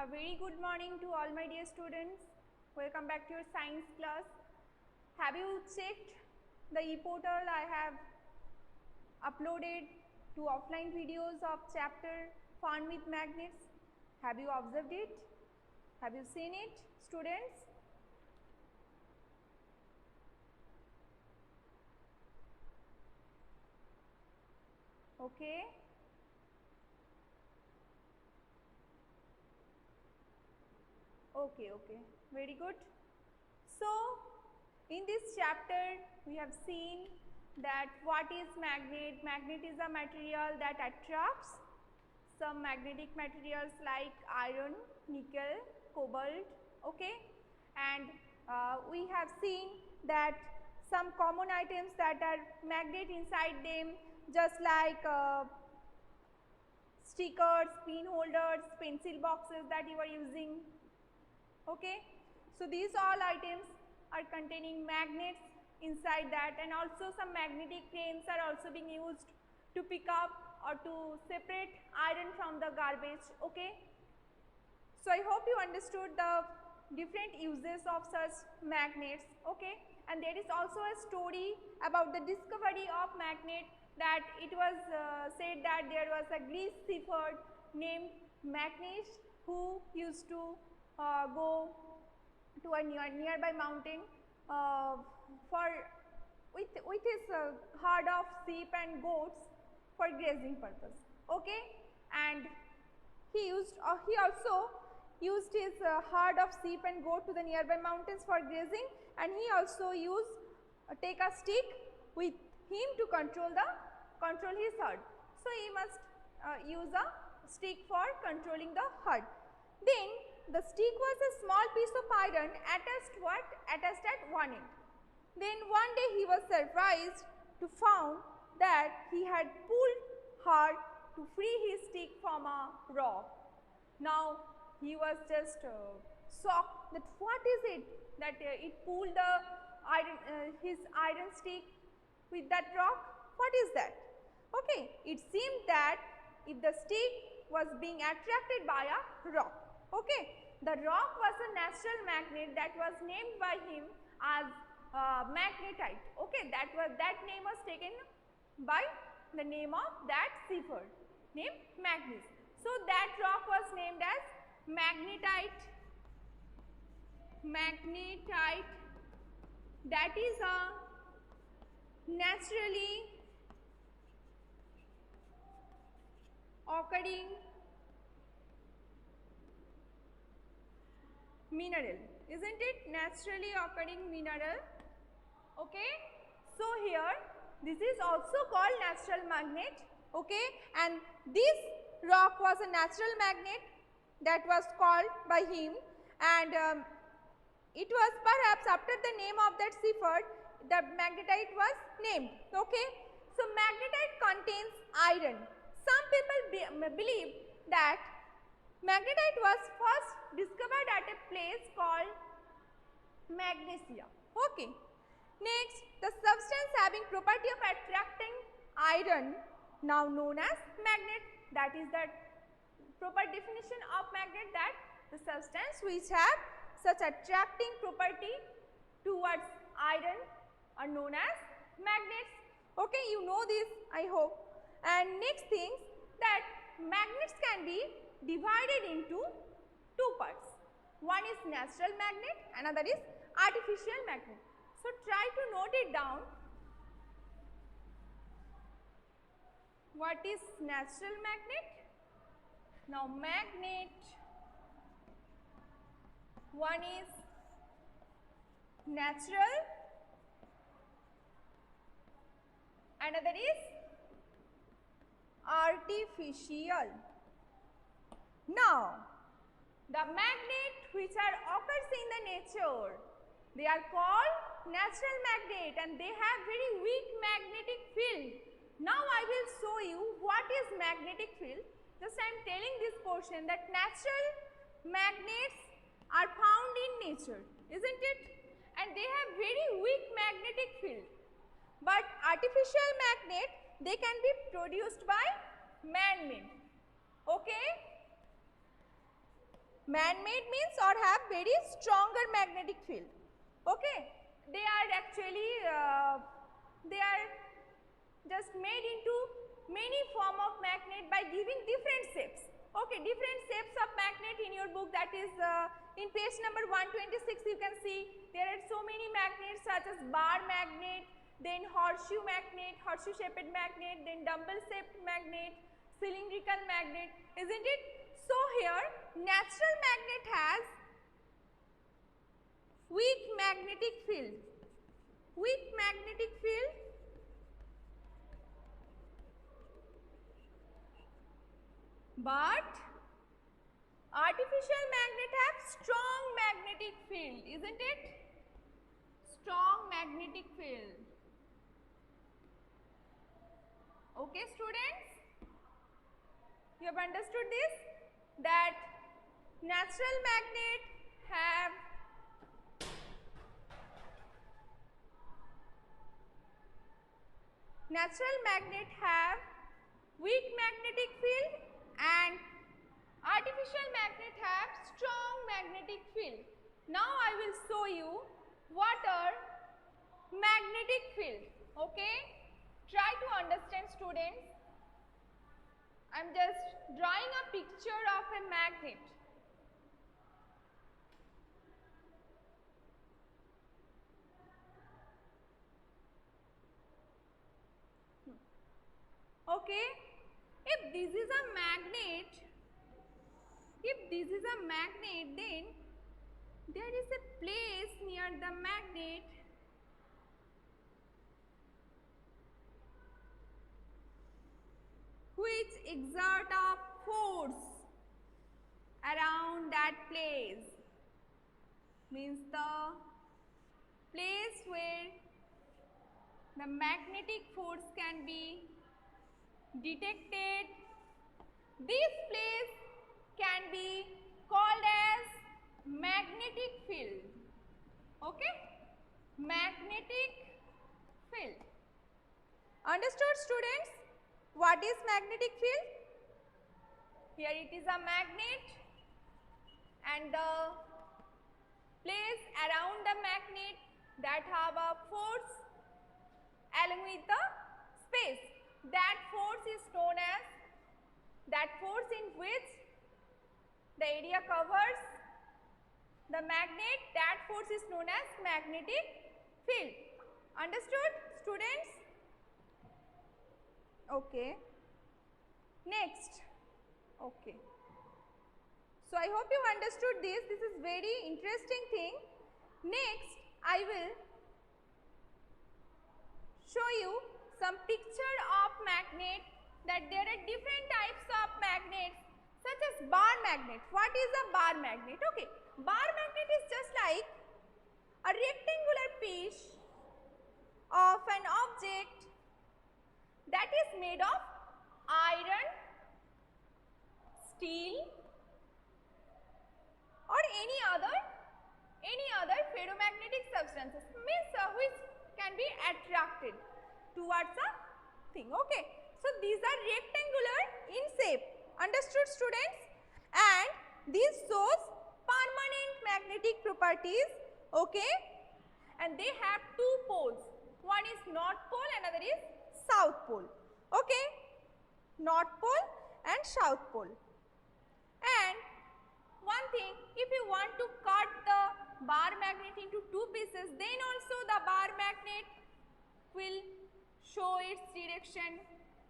A very good morning to all my dear students. Welcome back to your science class. Have you checked the e-portal? I have uploaded 2 offline videos of chapter Fun with Magnets. Have you observed it? Have you seen it, students? Okay. Okay, very good. So, in this chapter we have seen that what is magnet. Magnet is a material that attracts some magnetic materials like iron, nickel, cobalt, okay, and we have seen that some common items that are magnet inside them, just like stickers, pin holders, pencil boxes that you are using. Okay. So, these all items are containing magnets inside that, and also some magnetic frames are also being used to pick up or to separate iron from the garbage. Okay. So, I hope you understood the different uses of such magnets. Okay. And there is also a story about the discovery of magnet, that it was said that there was a Greek shepherd named Magnes who used to go to a nearby mountain with his herd of sheep and goats for grazing purpose. Okay, and he also used his herd of sheep and goat to the nearby mountains for grazing, and he also used take a stick with him to control his herd. So he must use a stick for controlling the herd. Then the stick was a small piece of iron attached at one end. Then one day he was surprised to found that he had pulled hard to free his stick from a rock. Now he was just shocked that what is it that it pulled the iron, his iron stick with that rock. What is that? Okay, it seemed that if the stick was being attracted by a rock. Okay, the rock was a natural magnet that was named by him as magnetite. Okay, that name was taken by the name of that shepherd named Magnes. So that rock was named as magnetite. Magnetite, that is a naturally occurring mineral, isn't it? Naturally occurring mineral. Okay. So here this is also called natural magnet. Okay, and this rock was a natural magnet that was called by him, and it was perhaps after the name of that shepherd the magnetite was named. Okay. So magnetite contains iron. Some people believe that magnetite was first discovered at a place called Magnesia. Okay. Next, the substance having property of attracting iron, now known as magnet. That is the proper definition of magnet, that the substance which have such attracting property towards iron are known as magnets. Okay, you know this, I hope. And next things, that magnets can be divided into 2 parts. One is natural magnet, another is artificial magnet. So try to note it down. What is natural magnet? Now magnet, one is natural, another is artificial. Now the magnet which occurs in the nature, they are called natural magnet, and they have very weak magnetic field. Now I will show you what is magnetic field. Just I am telling this portion that natural magnets are found in nature, isn't it? And they have very weak magnetic field. But artificial magnet, they can be produced by man-made. Okay? Man-made means or have very stronger magnetic field. Okay, they are actually they are just made into many form of magnet by giving different shapes. Okay, different shapes of magnet in your book, that is in page number 126 you can see there are so many magnets such as bar magnet, then horseshoe magnet, horseshoe shaped magnet, then dumbbell shaped magnet, cylindrical magnet, isn't it? So here natural magnet has weak magnetic field, weak magnetic field, but artificial magnet have strong magnetic field, isn't it? Strong magnetic field. Okay students, you have understood this, that natural magnet have weak magnetic field and artificial magnet have strong magnetic field. Now I will show you what are magnetic field. Okay, try to understand students. I am just drawing a picture of a magnet. Okay, if this is a magnet, then there is a place near the magnet which exert a force around that place, means the place where the magnetic force can be detected. This place can be called as magnetic field. Okay, magnetic field. Understood students? What is magnetic field? Here it is a magnet and the place around the magnet that have a force along with the space. That force is known as, that force in which the area covers the magnet, that force is known as magnetic field. Understood students? Okay. Next. Okay. So I hope you understood this. This is very interesting thing. Next, I will show you some picture of magnet, that there are different types of magnets such as bar magnet. What is a bar magnet? Okay, bar magnet is just like a rectangular piece of an object that is made of iron, steel or any other ferromagnetic substances, means which can be attracted towards a thing. Okay, so these are rectangular in shape. Understood students? And this shows permanent magnetic properties. Okay, and they have two poles. One is north pole, another is south pole. Okay, north pole and south pole. And one thing, if you want to cut the bar magnet into two pieces, then also the bar magnet will show its direction,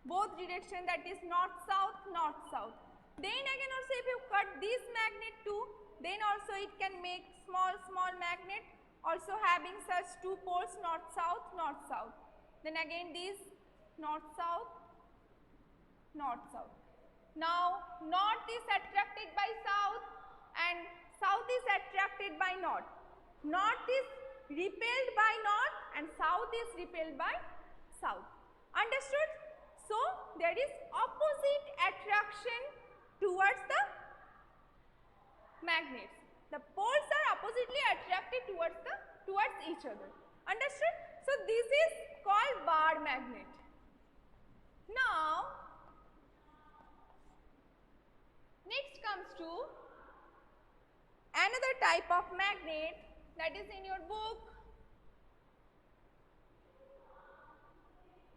both direction, that is north south, north south. Then again also if you cut this magnet too, then also it can make small magnet also having such two poles, north south, north south. Then again this north south, north south. Now north is attracted by south and south is attracted by north. North is repelled by north and south is repelled by south. Understood? So there is opposite attraction towards the magnets. The poles are oppositely attracted towards each other. Understood? So this is called bar magnet. Now next comes to another type of magnet that is in your book,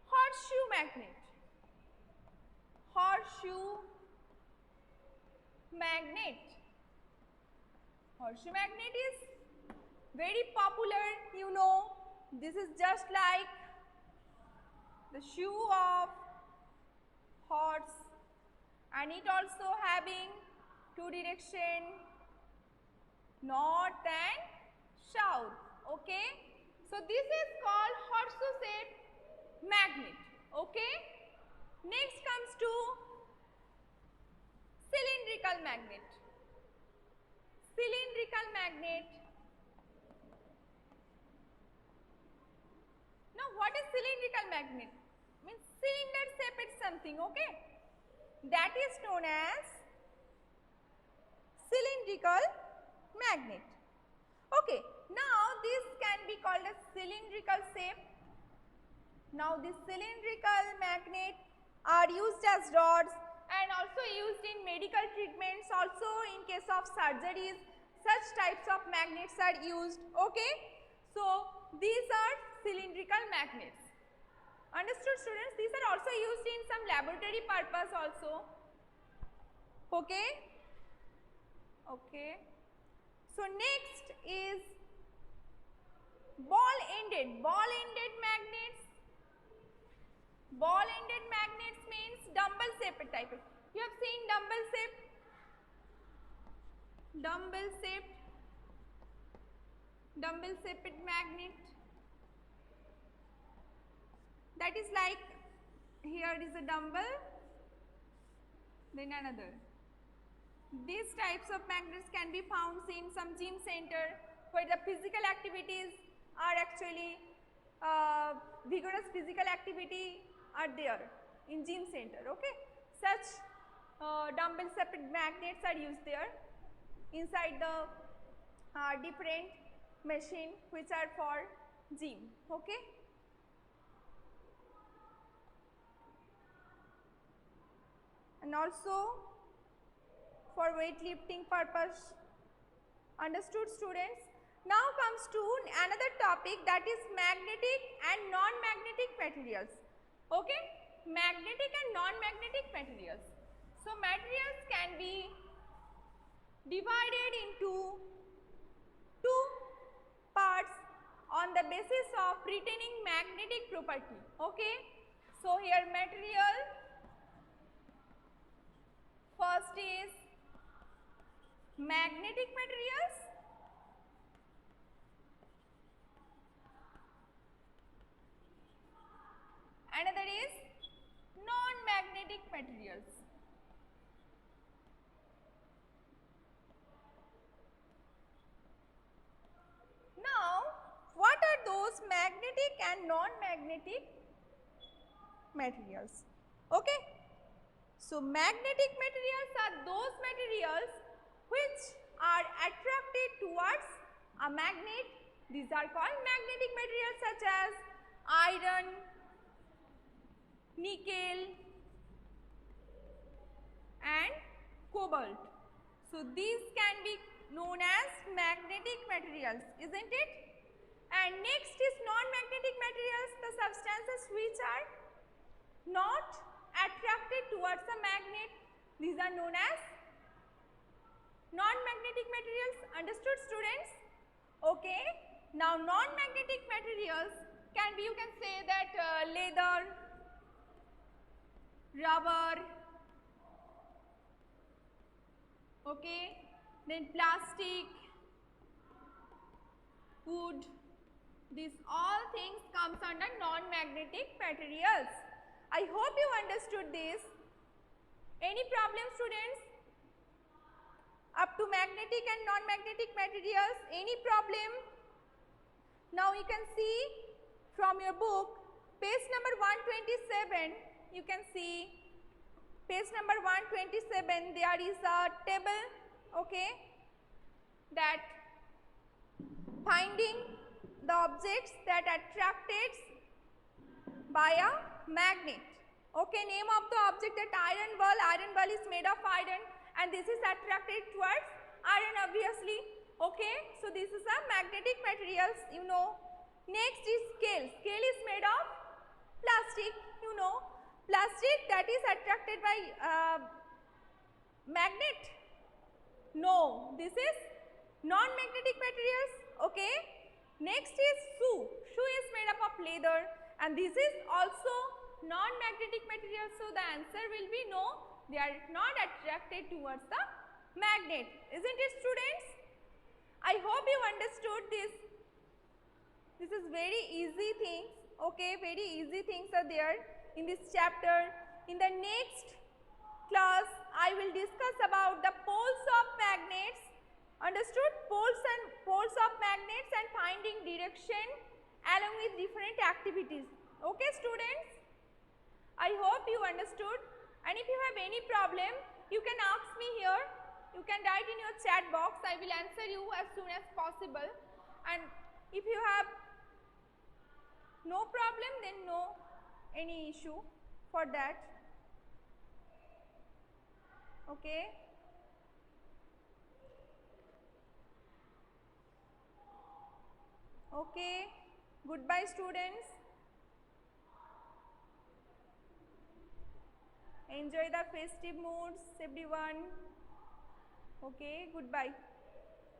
horseshoe magnet. Horseshoe magnet. Horseshoe magnet is very popular, you know. This is just like the shoe of horse, and it also having two direction, north and south. Okay, so this is called horseshoe shaped magnet. Okay, next comes to cylindrical magnet. Cylindrical magnet. Now what is cylindrical magnet? Means cylinder shaped something. Okay, that is known as cylindrical magnet. Okay, now this can be called as cylindrical shape. Now these cylindrical magnet are used as rods and also used in medical treatments, also in case of surgeries, such types of magnets are used. Okay, so these are cylindrical magnets. Understood, students? These are also used in some laboratory purpose also. Okay. Okay. So next is ball-ended magnets. Ball-ended magnets means dumbbell shaped type. You have seen dumbbell shaped magnet. That is like, here is a dumbbell, then another. These types of magnets can be found in some gym center where the physical activities are actually vigorous physical activity are there in gym center. Okay, such dumbbell shaped magnets are used there inside the different machine which are for gym. Okay. And also for weightlifting purpose. Understood, students? Now comes to another topic, that is magnetic and non-magnetic materials. Okay, magnetic and non-magnetic materials. So materials can be divided into two parts on the basis of retaining magnetic property. Okay, so here material, first is magnetic materials, another is non-magnetic materials. Now, what are those magnetic and non-magnetic materials? Okay. So, magnetic materials are those materials which are attracted towards a magnet. These are called magnetic materials such as iron, nickel and cobalt. So, these can be known as magnetic materials, isn't it? And next is non-magnetic materials, the substances which are not attracted towards a magnet. These are known as non-magnetic materials. Understood, students? Okay. Now, non-magnetic materials can be, you can say that leather, rubber, okay, then plastic, wood. These all things comes under non-magnetic materials. I hope you understood this. Any problem, students? Up to magnetic and non-magnetic materials, any problem? Now you can see from your book, page number 127, you can see page number 127, there is a table, okay, that finding the objects that attracted by a magnet. Okay, name of the object, that iron ball is made of iron and this is attracted towards iron obviously. Okay, so this is a magnetic materials, you know. Next is scale. Scale is made of plastic, you know. Plastic that is attracted by magnet. No, this is non-magnetic materials. Okay. Next is shoe. Shoe is made up of leather, and this is also non-magnetic material. So the answer will be no. They are not attracted towards the magnet. Isn't it, students? I hope you understood this. This is very easy things. Okay, very easy things are there in this chapter. In the next class, I will discuss about the poles of magnets. Understood? Poles of magnets and finding direction along with different activities. Okay, students? I hope you understood. And if you have any problem, you can ask me here. You can write in your chat box. I will answer you as soon as possible. And if you have no problem, then no any issue for that. Okay. Okay. Goodbye, students. Enjoy the festive moods, everyone. Okay. Goodbye.